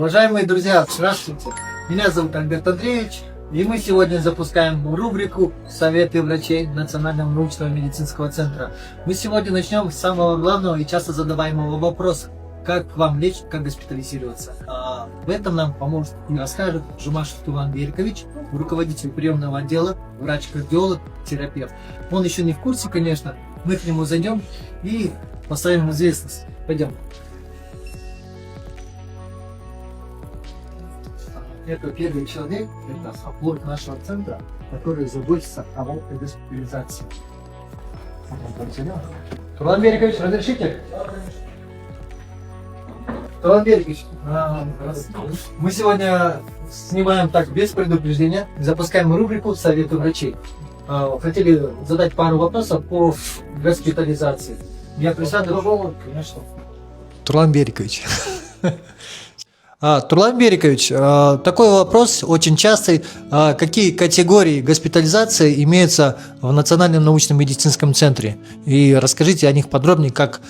Уважаемые друзья, здравствуйте! Меня зовут Альберт Андреевич, и мы сегодня запускаем рубрику «Советы врачей Национального научного медицинского центра». Мы сегодня начнем с самого главного и часто задаваемого вопроса: как вам лечь, как госпитализироваться? В этом нам поможет и расскажет Жумашев Тулан Беркович, руководитель приемного отдела, врач-кардиолог, терапевт. Он еще не в курсе, конечно, мы к нему зайдем и поставим в известность. Пойдем. Это первый человек, это саппорт нашего центра, который заботится о госпитализации. Тулан Беркович, разрешите? Тулан Беркович, мы сегодня снимаем так без предупреждения, запускаем рубрику «Советы врачей». Хотели задать пару вопросов по госпитализации. Я присаживаюсь, конечно. Тулан Беркович. Тулан Беркович, такой вопрос очень частый. Какие категории госпитализации имеются в Национальном научном медицинском центре? И расскажите о них подробнее, как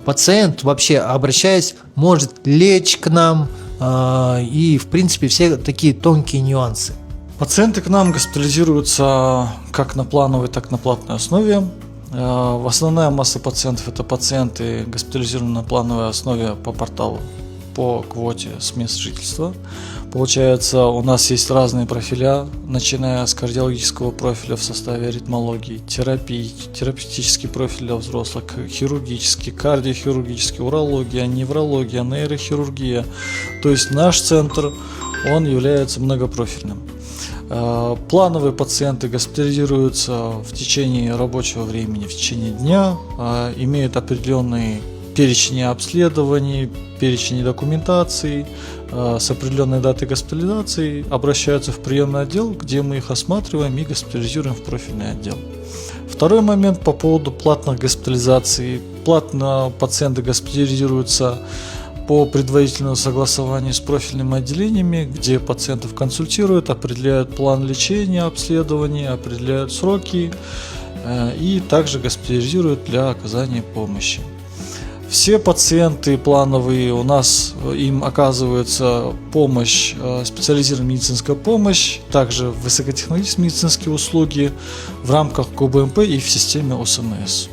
пациент, вообще обращаясь, может лечь к нам, и в принципе все такие тонкие нюансы. Пациенты к нам госпитализируются как на плановой, так и на платной основе. Основная масса пациентов – это пациенты, госпитализированные на плановой основе по порталу, по квоте с мест жительства. Получается, у нас есть разные профиля, начиная с кардиологического профиля в составе аритмологии, терапии, терапевтический профиль для взрослых, хирургический, кардиохирургический, урология, неврология, нейрохирургия. То есть наш центр, он является многопрофильным. Плановые пациенты госпитализируются в течение рабочего времени, в течение дня, имеют определенные перечни обследований, перечни документации, с определенной датой госпитализации обращаются в приемный отдел, где мы их осматриваем и госпитализируем в профильный отдел. Второй момент по поводу платных госпитализаций. Платно пациенты госпитализируются по предварительному согласованию с профильными отделениями, где пациентов консультируют, определяют план лечения, обследования, определяют сроки и также госпитализируют для оказания помощи. Все пациенты плановые, у нас им оказывается помощь, специализированная медицинская помощь, также высокотехнологические медицинские услуги в рамках КБМП и в системе ОСМС.